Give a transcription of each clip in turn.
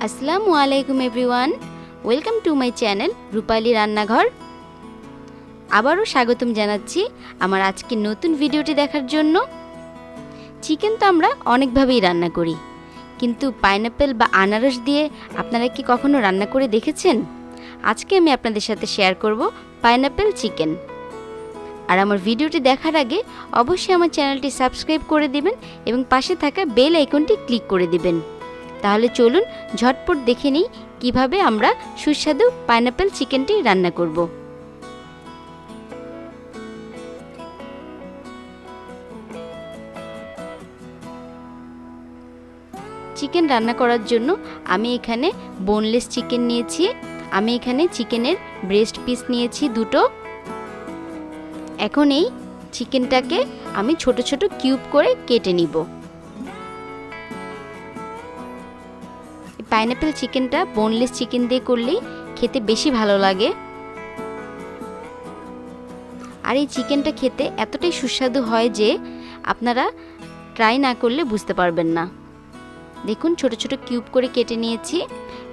আসসালামু আলাইকুম everyone, welcome to my channel Rupali Rannaghor. আবারও স্বাগতম জানাচ্ছি আমার আজকের নতুন ভিডিওটি দেখার জন্য। চিকেন তো আমরা অনেকভাবেই রান্না করি, কিন্তু পাইনাপেল বা আনারস দিয়ে আপনারা কি কখনো রান্না করে দেখেছেন? আজকে আমি আপনাদের সাথে শেয়ার করব পাইনাপেল চিকেন। আর আমার ভিডিওটি দেখার আগে অবশ্যই আমার চ্যানেলটি সাবস্ক্রাইব করে দিবেন এবং পাশে থাকা বেল আইকনটি ক্লিক করে দিবেন। তাহলে চলুন ঝটপট দেখে নিই কিভাবে আমরা সুস্বাদু পাইনাপেল চিকেনটি রান্না করব। চিকেন রান্না করার জন্য আমি এখানে বোনলেস চিকেন নিয়েছি। আমি এখানে চিকেনের ব্রেস্ট পিস নিয়েছি দুটো। এখন এই চিকেনটাকে আমি ছোট ছোট কিউব করে কেটে নিব। পাইনাপেল চিকেনটা বোনলেস চিকেন দিয়ে করলেই খেতে বেশি ভালো লাগে। আর এই চিকেনটা খেতে এতটাই সুস্বাদু হয় যে আপনারা ট্রাই না করলে বুঝতে পারবেন না। দেখুন ছোট ছোট কিউব করে কেটে নিয়েছি।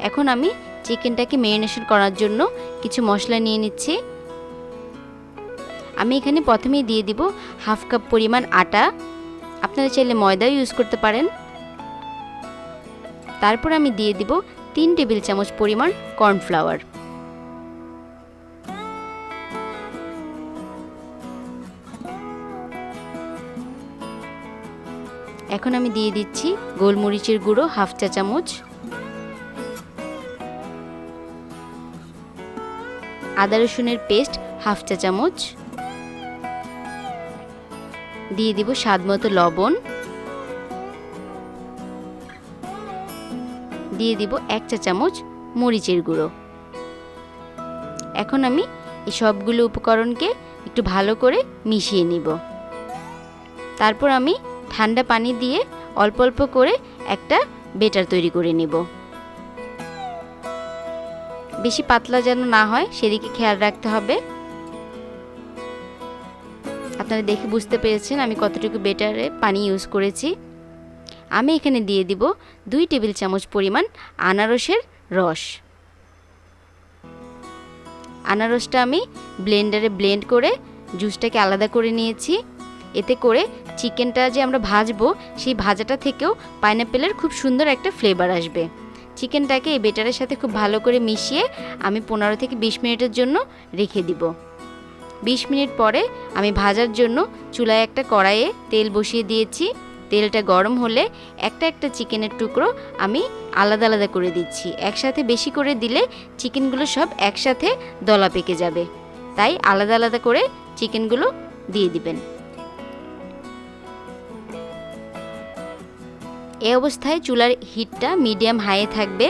এখন আমি চিকেনটাকে ম্যারিনেশন করার জন্য কিছু মশলা নিয়ে নিচ্ছি। আমি এখানে প্রথমেই দিয়ে দিব হাফ কাপ পরিমাণ আটা, আপনারা চাইলে ময়দাও ইউজ করতে পারেন। তারপর আমি দিয়ে দিব 3 টেবিল চামচ পরিমাণ কর্নফ্লাওয়ার। এখন আমি দিয়ে দিচ্ছি গোলমরিচের গুঁড়ো হাফ চা চামচ, আদা রসুনের পেস্ট হাফ চা চামচ, দিয়ে দিব স্বাদমতো লবণ, দিয়ে দিব 1 চা চামচ মরিচের গুঁড়ো। এখন আমি এই সবগুলো উপকরণকে একটু ভালো করে মিশিয়ে নিব। তারপর আমি ঠান্ডা পানি দিয়ে অল্প অল্প করে একটা বেটার তৈরি করে নিব। বেশি পাতলা যেন না হয় সেদিকে খেয়াল রাখতে হবে। আপনারা দেখে বুঝতে পেরেছেন আমি কতটুকু বেটারে পানি ইউজ করেছি। আমি এখানে দিয়ে দিব 2 টেবিল চামচ পরিমাণ আনারসের রস। আনারসটা আমি ব্লেন্ডারে ব্লেন্ড করে জুসটাকে আলাদা করে নিয়েছি। এতে করে চিকেনটা যে আমরা ভাজবো সেই ভাজাটা থেকেও পাইনাপেলের খুব সুন্দর একটা ফ্লেভার আসবে। চিকেনটাকে এই বেটারের সাথে খুব ভালো করে মিশিয়ে আমি 15 থেকে 20 মিনিটের জন্য রেখে দিব। 20 মিনিট পরে আমি ভাজার জন্য চুলায় একটা কড়াইয়ে তেল বসিয়ে দিয়েছি। তেলটা গরম হলে একটা একটা চিকেনের টুকরো আমি আলাদা আলাদা করে দিচ্ছি। একসাথে বেশি করে দিলে চিকেনগুলো সব একসাথে দলা পেকে যাবে, তাই আলাদা আলাদা করে চিকেনগুলো দিয়ে দিবেন। এই অবস্থায় চুলার হিটটা মিডিয়াম হাইয়ে থাকবে।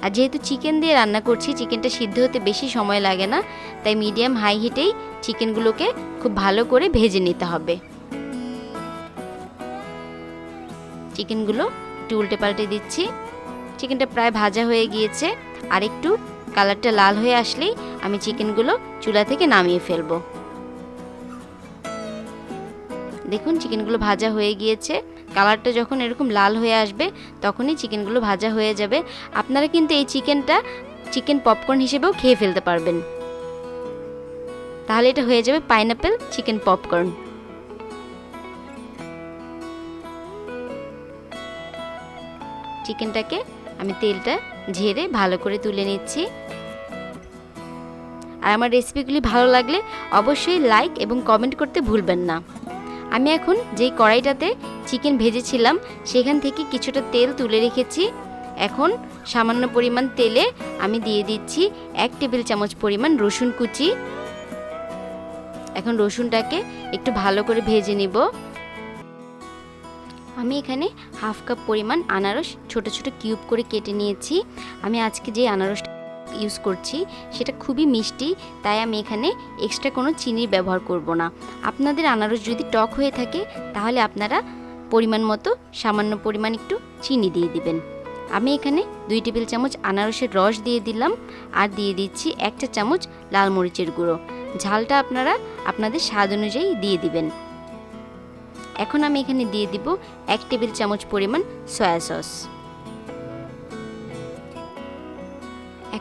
আর যেহেতু চিকেন দিয়ে রান্না করছি, চিকেনটা সিদ্ধ হতে বেশি সময় লাগে না, তাই মিডিয়াম হাই হিটেই চিকেনগুলোকে খুব ভালো করে ভেজে নিতে হবে। চিকেনগুলো একটু উল্টে পাল্টে দিচ্ছি। চিকেনটা প্রায় ভাজা হয়ে গিয়েছে, আর একটু কালারটা লাল হয়ে আসলেই আমি চিকেনগুলো চুলা থেকে নামিয়ে ফেলবো। দেখুন চিকেনগুলো ভাজা হয়ে গিয়েছে। কালারটা যখন এরকম লাল হয়ে আসবে তখনই চিকেনগুলো ভাজা হয়ে যাবে। আপনারা কিন্তু এই চিকেনটা চিকেন পপকর্ন হিসেবেও খেয়ে ফেলতে পারবেন। তাহলে এটা হয়ে যাবে পাইনাপেল চিকেন পপকর্ন। চিকেনটাকে আমি তেলটা ঝেড়ে ভালো করে তুলে নিচ্ছি। আর আমার রেসিপিগুলি ভালো লাগলে অবশ্যই লাইক এবং কমেন্ট করতে ভুলবেন না। আমি এখন যেই কড়াইটাতে চিকেন ভেজেছিলাম সেখান থেকে কিছুটা তেল তুলে রেখেছি। এখন সামান্য পরিমাণ তেলে আমি দিয়ে দিচ্ছি 1 টেবিল চামচ পরিমাণ রসুন কুচি। এখন রসুনটাকে একটু ভালো করে ভেজে নিব। আমি এখানে হাফ কাপ পরিমাণ আনারস ছোট ছোট কিউব করে কেটে নিয়েছি। আমি আজকে যে আনারসটা ইউজ করছি সেটা খুবই মিষ্টি, তাই আমি এখানে এক্সট্রা কোনো চিনির ব্যবহার করব না। আপনাদের আনারস যদি টক হয়ে থাকে তাহলে আপনারা পরিমাণ মতো সামান্য পরিমাণ একটু চিনি দিয়ে দিবেন। আমি এখানে 2 টেবিল চামচ আনারসের রস দিয়ে দিলাম, আর দিয়ে দিচ্ছি 1 চা চামচ লাল মরিচের গুঁড়ো। ঝালটা আপনারা আপনাদের স্বাদ অনুযায়ী দিয়ে দিবেন। এখন আমি এখানে দিয়ে দিব 1 টেবিল চামচ পরিমাণ সয়া সস।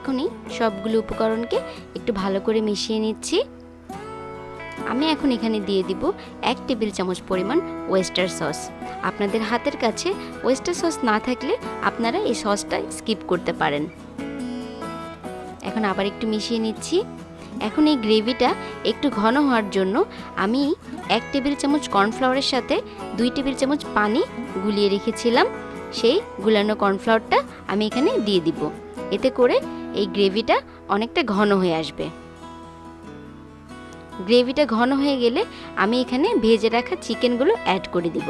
এখনই সবগুলো উপকরণকে একটু ভালো করে মিশিয়ে নিচ্ছি। আমি এখন এখানে দিয়ে দিব 1 টেবিল চামচ পরিমাণ ওয়েস্টার সস। আপনাদের হাতের কাছে ওয়েস্টার সস না থাকলে আপনারা এই সসটা স্কিপ করতে পারেন। এখন আবার একটু মিশিয়ে নিচ্ছি। এখন এই গ্রেভিটা একটু ঘন হওয়ার জন্য আমি 1 টেবিল চামচ কর্নফ্লাওয়ারের সাথে 2 টেবিল চামচ পানি গুলিয়ে রেখেছিলাম, সেই গুলানো কর্নফ্লাওয়ারটা আমি এখানে দিয়ে দিব। এতে করে এই গ্রেভিটা অনেকটা ঘন হয়ে আসবে। গ্রেভিটা ঘন হয়ে গেলে আমি এখানে ভেজে রাখা চিকেনগুলো অ্যাড করে দিব।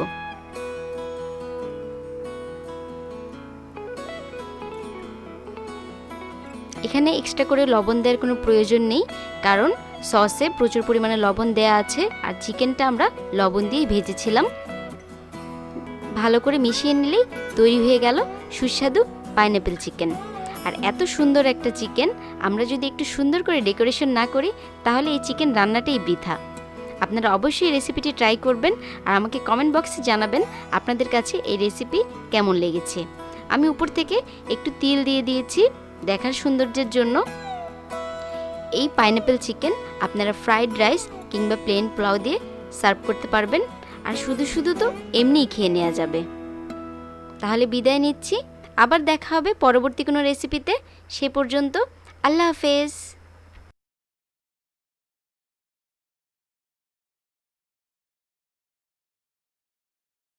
এখানে এক্সট্রা করে লবণ দেওয়ার কোনো প্রয়োজন নেই, কারণ সসে প্রচুর পরিমাণে লবণ দেয়া আছে আর চিকেনটা আমরা লবণ দিয়ে ভেজেছিলাম। ভালো করে মিশিয়ে নিলেই তৈরি হয়ে গেল সুস্বাদু পাইনঅ্যাপেল চিকেন। আর এত সুন্দর একটা চিকেন আমরা যদি একটু সুন্দর করে ডেকোরেশন না করি তাহলে এই চিকেন রান্নাটাই বৃথা। আপনারা অবশ্যই এই রেসিপিটি ট্রাই করবেন আর আমাকে কমেন্ট বক্সে জানাবেন আপনাদের কাছে এই রেসিপি কেমন লেগেছে। আমি উপর থেকে একটু তিল দিয়ে দিয়েছি দেখার সৌন্দর্যের জন্য। এই পাইনঅ্যাপেল চিকেন আপনারা ফ্রাইড রাইস কিংবা প্লেন পোলাও দিয়ে সার্ভ করতে পারবেন, আর শুধু শুধু তো এমনিই খেয়ে নেওয়া যাবে। তাহলে বিদায় নিচ্ছি, আবার দেখা হবে পরবর্তী কোনো রেসিপিতে। সে পর্যন্ত আল্লাহ হাফেজ।